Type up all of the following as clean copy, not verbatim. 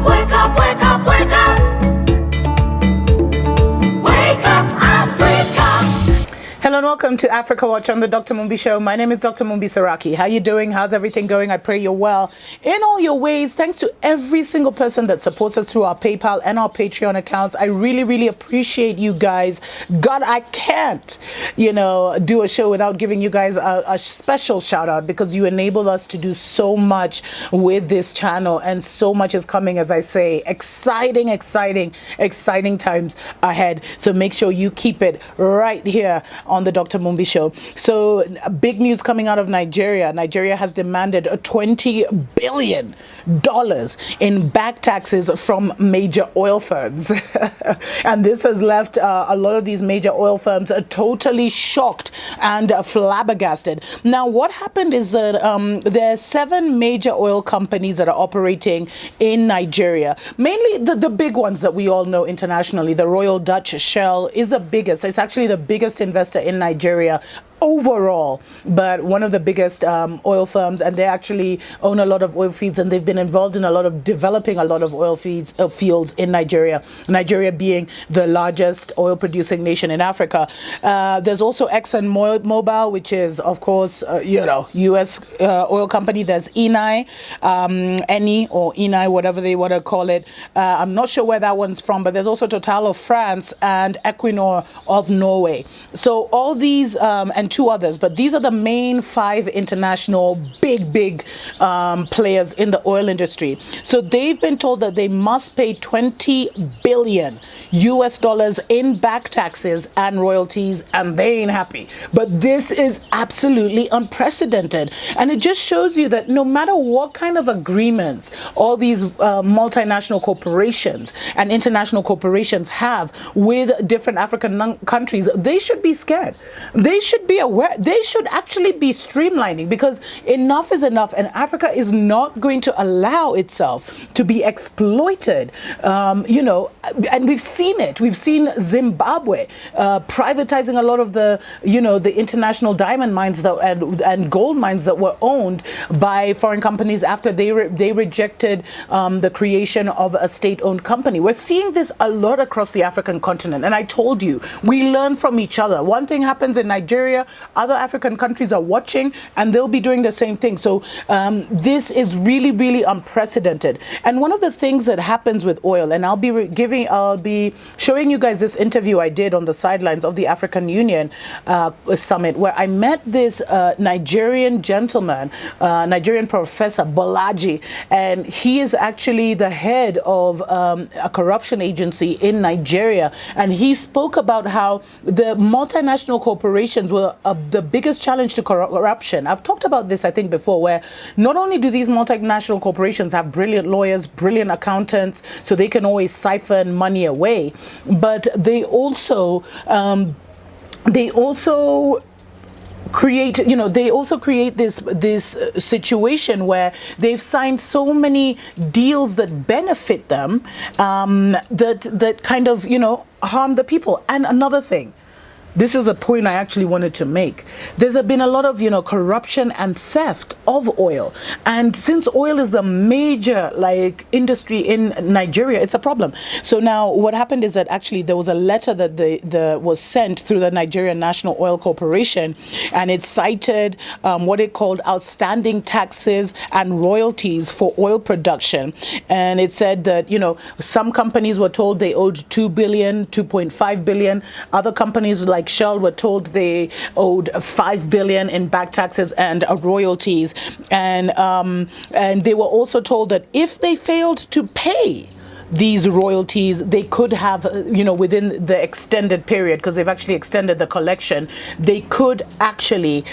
wake up, wake up, wake up. Wake up, Africa. Hello and welcome to Africa Watch on the Dr. Mumbi Show. My name is Dr. Mumbi Saraki. How you doing? How's everything going? I pray you're well. In all your ways, thanks to every single person that supports us through our PayPal and our Patreon accounts. I really, really appreciate you guys. God, I can't, do a show without giving you guys a special shout out because you enabled us to do so much with this channel, and so much is coming, as I say. Exciting, exciting, exciting times ahead. So make sure you keep it right here on the Dr. Mumbi Show. So big news coming out of Nigeria. Nigeria has demanded $20 billion in back taxes from major oil firms. And this has left a lot of these major oil firms totally shocked and flabbergasted. Now, what happened is that there are 7 major oil companies that are operating in Nigeria. Mainly the big ones that we all know internationally. The Royal Dutch Shell is the biggest. It's actually the biggest investor in Nigeria overall, but one of the biggest oil firms, and they actually own a lot of oil fields, and they've been involved in a lot of developing a lot of oil fields in Nigeria. Nigeria being the largest oil producing nation in Africa. There's also ExxonMobil, which is of course U.S. Oil company. There's Eni, or Eni, whatever they want to call it. I'm not sure where that one's from, but there's also Total of France and Equinor of Norway. So all these and 2 others, but these are the main 5 international big players in the oil industry. So they've been told that they must pay $20 billion in back taxes and royalties, and they ain't happy. But this is absolutely unprecedented, and it just shows you that no matter what kind of agreements all these multinational corporations and international corporations have with different African countries, they should be scared. They should be aware. They should actually be streamlining, because enough is enough, and Africa is not going to allow itself to be exploited. And we've seen it. We've seen Zimbabwe privatizing a lot of the international diamond mines and gold mines that were owned by foreign companies after they rejected the creation of a state-owned company. We're seeing this a lot across the African continent, and I told you, we learn from each other. One thing happens in Nigeria, other African countries are watching, and they'll be doing the same thing. So this is really, really unprecedented. And one of the things that happens with oil, and I'll be showing you guys this interview I did on the sidelines of the African Union summit, where I met this Nigerian gentleman, Nigerian professor Bolaji, and he is actually the head of a corruption agency in Nigeria. And he spoke about how the multinational corporations were the biggest challenge to corruption. I've talked about this, I think, before, where not only do these multinational corporations have brilliant lawyers, brilliant accountants, so they can always siphon money away, but they also create this situation where they've signed so many deals that benefit them, that kind of harm the people. And another thing, this is the point I actually wanted to make. There's been a lot of, corruption and theft of oil. And since oil is a major, industry in Nigeria, it's a problem. So now what happened is that actually there was a letter that was sent through the Nigerian National Oil Corporation, and it cited what it called outstanding taxes and royalties for oil production. And it said that, some companies were told they owed $2 billion, $2.5 billion. Other companies like Shell were told they owed $5 billion in back taxes and royalties, and they were also told that if they failed to pay these royalties, they could have, within the extended period, because they've actually extended the collection, they could actually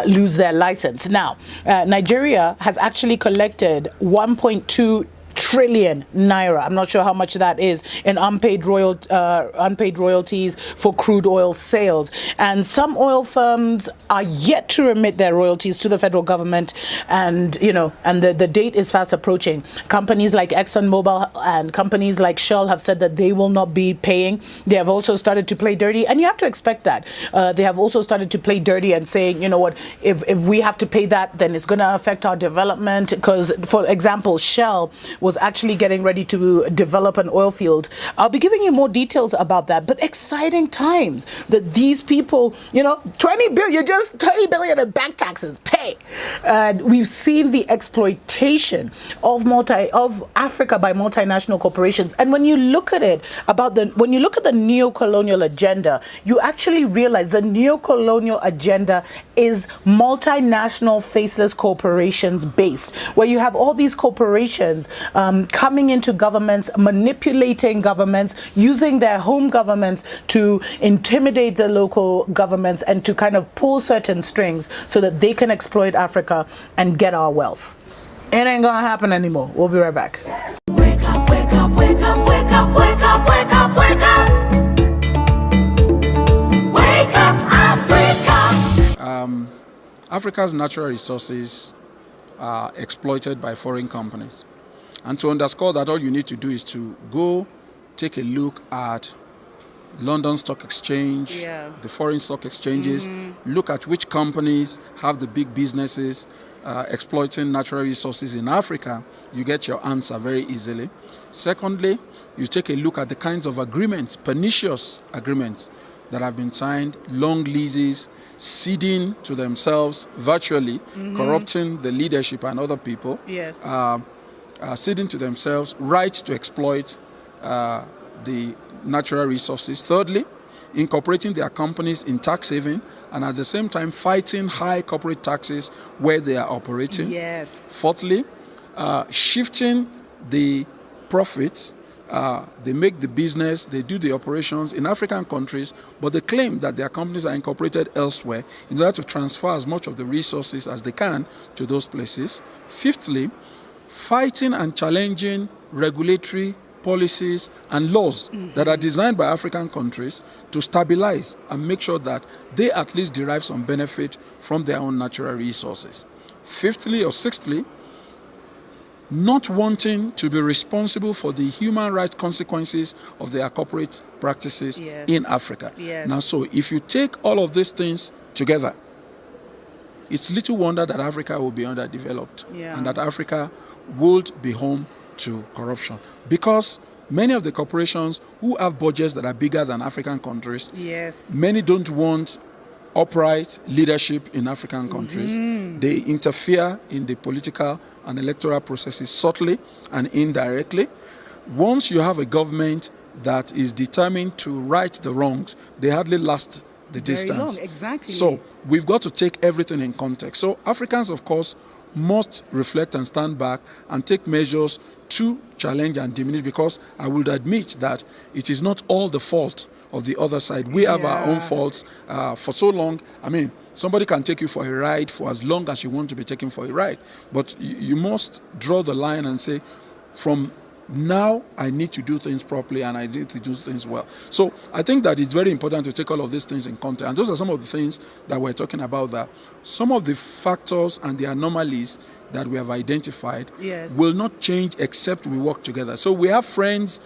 lose their license. Now, Nigeria has actually collected 1.2 trillion naira. I'm not sure how much that is in unpaid royalties for crude oil sales. And some oil firms are yet to remit their royalties to the federal government, and the date is fast approaching. Companies like ExxonMobil and companies like Shell have said that they will not be paying. They have also started to play dirty, and you have to expect that. They have also started to play dirty and saying, if we have to pay that, then it's going to affect our development. Because, for example, Shell was actually getting ready to develop an oil field. I'll be giving you more details about that, but exciting times that these people, 20 billion, just 20 billion in back taxes, pay. And we've seen the exploitation of Africa by multinational corporations. And when you look at it, when you look at the neo-colonial agenda, you actually realize the neo-colonial agenda is multinational faceless corporations based, where you have all these corporations coming into governments, manipulating governments, using their home governments to intimidate the local governments and to kind of pull certain strings so that they can exploit Africa and get our wealth. It ain't gonna happen anymore. We'll be right back. Wake up, wake up, wake up, wake up, wake up, wake up, wake up. Wake up, Africa. Africa's natural resources are exploited by foreign companies. And to underscore that, all you need to do is to go take a look at London Stock Exchange, the foreign stock exchanges, look at which companies have the big businesses exploiting natural resources in Africa. You get your answer very easily. Secondly, you take a look at the kinds of agreements, pernicious agreements that have been signed, long leases, ceding to themselves virtually, corrupting the leadership and other people, ceding to themselves rights to exploit the natural resources. Thirdly, incorporating their companies in tax haven and at the same time fighting high corporate taxes where they are operating. Fourthly, shifting the profits. They make the business, they do the operations in African countries, but they claim that their companies are incorporated elsewhere in order to transfer as much of the resources as they can to those places. Fifthly, fighting and challenging regulatory policies and laws that are designed by African countries to stabilize and make sure that they at least derive some benefit from their own natural resources. Fifthly or sixthly, not wanting to be responsible for the human rights consequences of their corporate practices in Africa. Now, so if you take all of these things together, it's little wonder that Africa will be underdeveloped and that Africa would be home to corruption, because many of the corporations who have budgets that are bigger than African countries, many don't want upright leadership in African countries. They interfere in the political and electoral processes subtly and indirectly. Once you have a government that is determined to right the wrongs, they hardly last the distance. So we've got to take everything in context. So Africans, of course, must reflect and stand back and take measures to challenge and diminish, because I would admit that it is not all the fault of the other side. We have our own faults for so long. I mean, somebody can take you for a ride for as long as you want to be taken for a ride, but you must draw the line and say, from now I need to do things properly and I need to do things well. So I think that it's very important to take all of these things in context. And those are some of the things that we're talking about, that some of the factors and the anomalies that we have identified will not change except we work together. So we have friends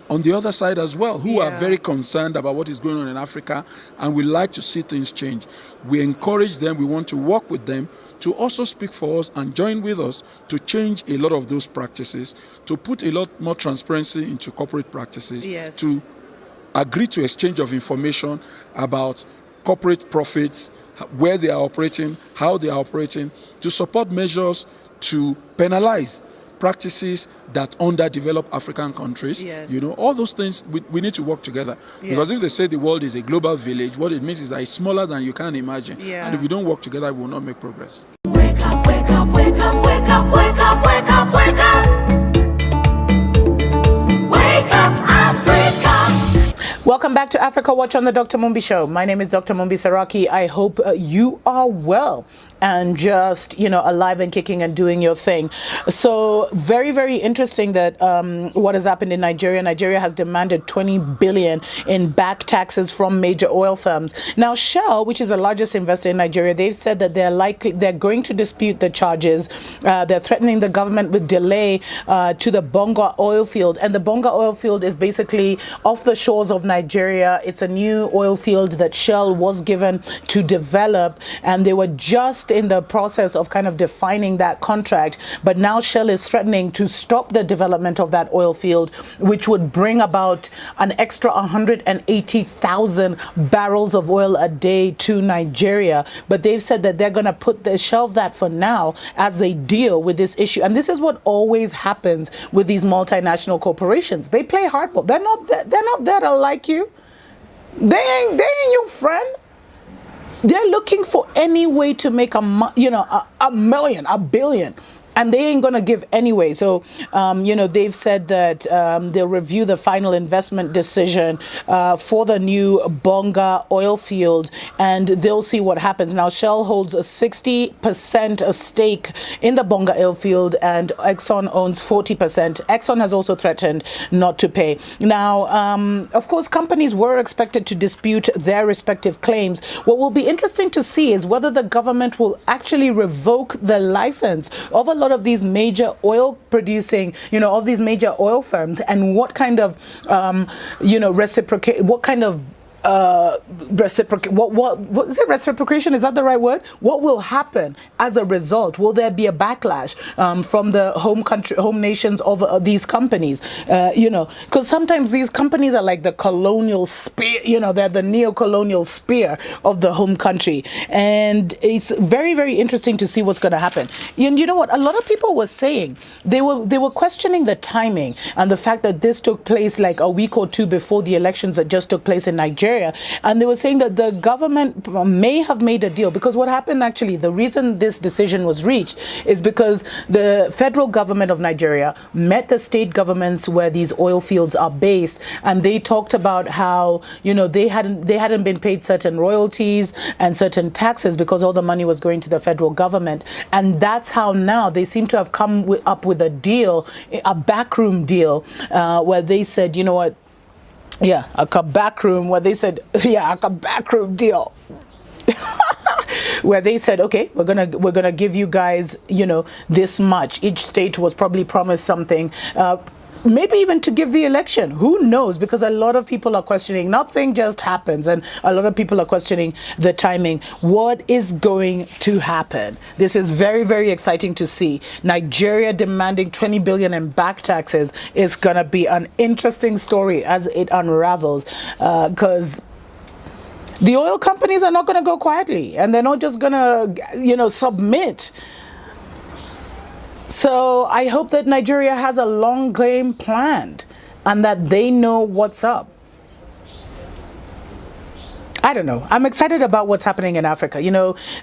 on the other side as well who are very concerned about what is going on in Africa and we like to see things change. We encourage them, we want to work with them to also speak for us and join with us to change a lot of those practices, to put a lot more transparency into corporate practices, to agree to exchange of information about corporate profits, where they are operating, how they are operating, to support measures to penalize practices that underdevelop African countries. All those things, we need to work together. Because if they say the world is a global village, what it means is that it's smaller than you can imagine. And if we don't work together, we will not make progress. Wake up, wake up, wake up, wake up, wake up, wake up, wake up. Wake up, Africa. Welcome back to Africa Watch on the Dr. Mumbi Show. My name is Dr. Mumbi Saraki. I hope you are well and just, alive and kicking and doing your thing. So very, very interesting that what has happened in Nigeria. Nigeria has demanded 20 billion in back taxes from major oil firms. Now, Shell, which is the largest investor in Nigeria, they've said that they're going to dispute the charges. They're threatening the government with delay to the Bonga oil field. And the Bonga oil field is basically off the shores of Nigeria. It's a new oil field that Shell was given to develop, and they were just just in the process of kind of defining that contract, but now Shell is threatening to stop the development of that oil field, which would bring about an extra 180,000 barrels of oil a day to Nigeria. But they've said that they're going to shelve that for now as they deal with this issue. And this is what always happens with these multinational corporations. They play hardball. They're not there to like you. They ain't your friend. They're looking for any way to make a million, a billion. And they ain't going to give anyway. So, they've said that they'll review the final investment decision for the new Bonga oil field, and they'll see what happens. Now, Shell holds a 60% stake in the Bonga oil field, and Exxon owns 40%. Exxon has also threatened not to pay. Now, of course, companies were expected to dispute their respective claims. What will be interesting to see is whether the government will actually revoke the license of a lot of these major oil producing, of these major oil firms, and what kind of, reciprocate, what kind of what is it? Reciprocation, is that the right word? What will happen as a result? Will there be a backlash from the home nations of these companies? Because sometimes these companies are like the colonial spear, they're the neo-colonial spear of the home country. And it's very, very interesting to see what's going to happen. And you know what? A lot of people were saying, they were questioning the timing and the fact that this took place like a week or two before the elections that just took place in Nigeria. And they were saying that the government may have made a deal, because what happened actually, the reason this decision was reached is because the federal government of Nigeria met the state governments where these oil fields are based, and they talked about how, they hadn't been paid certain royalties and certain taxes because all the money was going to the federal government. And that's how now they seem to have come up with a deal, a backroom deal, where they said, you know what, yeah, a backroom where they said, yeah, a backroom deal. Where they said, okay, we're gonna give you guys, this much. Each state was probably promised something. Maybe even to give the election. Who knows? Because a lot of people are questioning. Nothing just happens. And a lot of people are questioning the timing. What is going to happen? This is very, very exciting to see. Nigeria demanding 20 billion in back taxes is going to be an interesting story as it unravels. Because the oil companies are not going to go quietly. And they're not just going to, submit. So I hope that Nigeria has a long game planned and that they know what's up. I don't know. I'm excited about what's happening in Africa.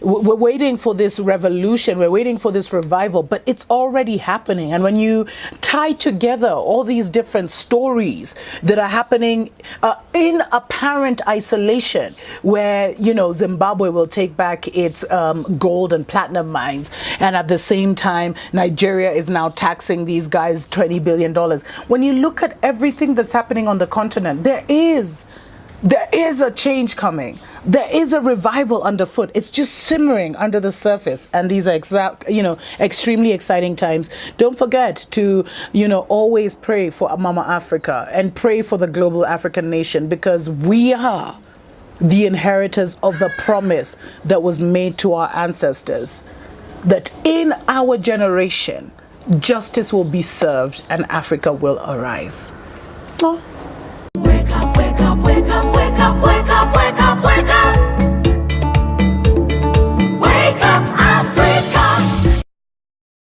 We're waiting for this revolution. We're waiting for this revival, but it's already happening. And when you tie together all these different stories that are happening in apparent isolation, where, Zimbabwe will take back its gold and platinum mines, and at the same time, Nigeria is now taxing these guys $20 billion. When you look at everything that's happening on the continent, there is a change coming. There is a revival underfoot. It's just simmering under the surface. And these are extremely exciting times. Don't forget to, always pray for Mama Africa and pray for the global African nation, because we are the inheritors of the promise that was made to our ancestors, that in our generation, justice will be served and Africa will arise. Oh. Wake up, wake up, wake up, wake up, wake up, wake up.